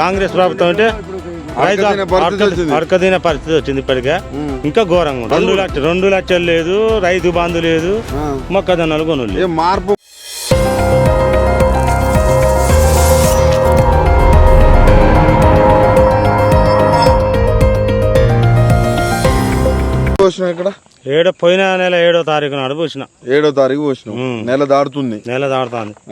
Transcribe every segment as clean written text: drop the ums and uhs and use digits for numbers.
కాంగ్రెస్ ప్రభుత్వం అంటే అడకదిన పరిస్థితి వచ్చింది ఇప్పటికే. ఇంకా ఘోరంగా 2 లక్షలు లేదు, రైతు బంధు లేదు, మొక్కజొన్నలు కొనులు మార్పు. ఇక్కడ పోయిన నెల 7వ తారీఖు నాడు పోసిన. 7వ తారీఖు పోసిన. నెల దాడుతుంది.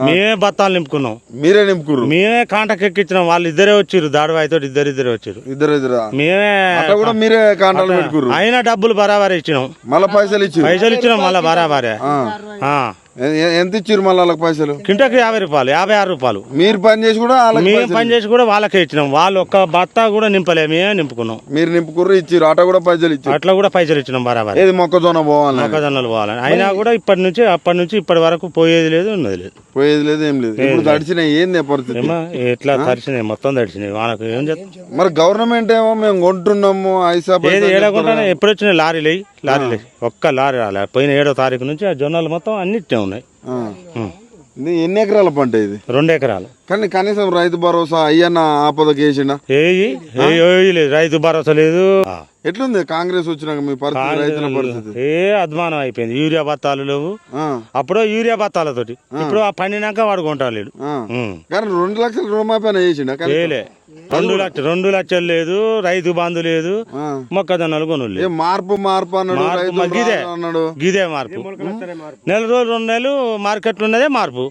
మేమే బత్తాలు నింపుకున్నాం. మీరే నింపుకున్నారు? మేమే కాంటాక్ట్ ఎక్కించినాం. వాళ్ళు ఇద్దరే వచ్చారు, దాడువాయితో ఇద్దరు వచ్చారు. మేమే కూడా మీరే కాంటాలు పెట్టుకున్నారు. అయినా డబ్బులు బరాబరే ఇచ్చినాం. మళ్ళీ పైసలు ఇచ్చినాం మళ్ళీ బరాబరే. ఎంత ఇచ్చారు మళ్ళీ వాళ్ళకి పైసలు? కింటకి 50 రూపాయలు, 56 రూపాయలు. మీరు పని చేసి కూడా వాళ్ళకే ఇచ్చినాం. వాళ్ళు ఒక్క బత్తా కూడా నింపలే, మేమే నింపుకున్నాం. మీరు నింపుకుర్రు, ఇచ్చారు. అట్లా కూడా పైసలు ఇచ్చారు. అట్లా కూడా పైసలు ఇచ్చినాం బరాబర్. మొక్కజొన్నలు పోవాలని అయినా కూడా అప్పటి నుంచి ఇప్పటి వరకు పోయేది లేదు, ఉన్నది లేదు. ఏం లేదు. ఇప్పుడు తడిచినాయి. ఏంది పరిస్థితి? ఎట్లా తడిచినాయి, మొత్తం తడిచినాయి. వాళ్ళకి ఏం చేస్తాం మరి? గవర్నమెంట్ ఏమో మేము కొంటున్నాము ఏడకుండా ఎప్పుడు వచ్చినాయి లారీలు ఒక్క లారీ రాలే. పోయిన 7వ తారీఖు నుంచి ఆ జొన్నలు మొత్తం అన్నిటినే ఉన్నాయి. ఎన్ని ఎకరాల పంట ఇది? 2 ఎకరాలు. కానీ కనీసం రైతు భరోసా అయ్యన్న ఆపదకి వేసిండా? లేదు, రైతు భరోసా లేదు. ఎట్లుంది కాంగ్రెస్ వచ్చినాక మీ పరిస్థితి, రైతుల పరిస్థితి? అధ్వానం అయిపోయింది. యూరియా బత్తాలు లేవు. అప్పుడు యూరియా బత్తాలతోటి, ఇప్పుడు ఆ పండినాక వాడు కొంటాలేడు. కానీ 2 లక్షల రుణమాఫీ చేసిండా? 2 లక్షలు లేదు, రైతు బంధు లేదు, మొక్కజొన్నలు కొనులు. మార్పు అన్నాడు. గిదే మార్పు. నెల రోజులు 2 నెలలు మార్కెట్లు ఉన్నదే మార్పు.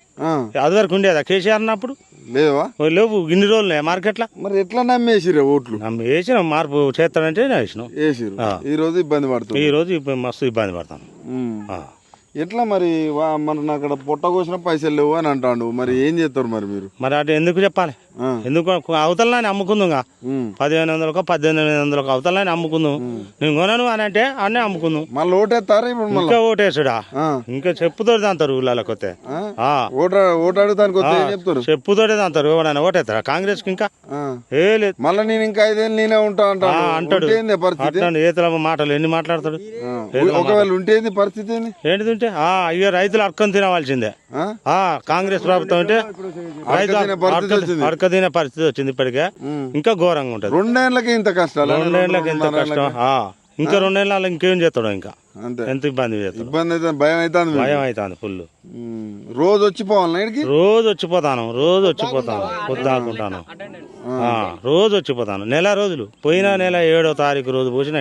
అది వరకు ఉండేదా కేసీఆర్ అన్నప్పుడు? లేవు. ఇన్ని రోజులు మార్కెట్లో. మరి ఎట్లా నమ్మేసిరా ఓట్లు? వేసినాం. మార్పు చేస్తానంటే వేసినాం. ఈ రోజు ఇబ్బంది పడుతుంది. ఈ రోజు మస్తు ఇబ్బంది పడతాను. ఎట్లా మరి? మన అక్కడ పొట్ట కోసిన పైసలు లేవు అని అంటాడు. మరి ఏం చేస్తారు మరి మీరు? మరి అటు ఎందుకు చెప్పాలి? ఎందుకు అవతలని అమ్ముకుందాం. 1500 1800 అవతలని అమ్ముకుందాం. నేను కొనను అని అంటే అన్నీ అమ్ముకుందాం. మళ్ళీ ఓటేస్తారా? ఇంకా ఓటేసుడా? ఇంకా చెప్పుతోటి అంటారు ఊళ్ళకి వస్తే. ఓటు అడుగుతానికి వస్తే ఏం చెప్తారు? చెప్పుతోటి అంటారు. ఎవరైనా ఓటేస్తారా కాంగ్రెస్ కి? ఇంకా ఏ లేదు. మళ్ళీ నేను ఇంకా 5 ఏళ్ళు నేనే ఉంటా అంటాడు. ఏతల మాటలు ఎన్ని మాట్లాడతాడు? ఒకవేళ ఉంటే పరిస్థితి ఏంటిది ఉంటే అయ్యో రైతులు అడకని తినవలసిందే. కాంగ్రెస్ ప్రభుత్వం అంటే అడకదిన పరిస్థితి వచ్చింది ఇప్పటికే. ఇంకా ఘోరంగా ఉంటది. 2 ఏళ్ళకి ఇంత కష్టం. 2 ఏళ్ళకి ఇంత కష్టం. ఇంకా 2 ఏళ్ళ ఇంకేం చేస్తాడు? ఇంకా ఎంత ఇబ్బంది అయితే భయం అవుతుంది ఫుల్. రోజు వచ్చిపోవాలి. రోజు వచ్చిపోతాను పొద్దాకుంటాను. రోజు వచ్చిపోతాను. నెల రోజులు. పోయిన నెల 7వ తారీఖు రోజు పోసిన.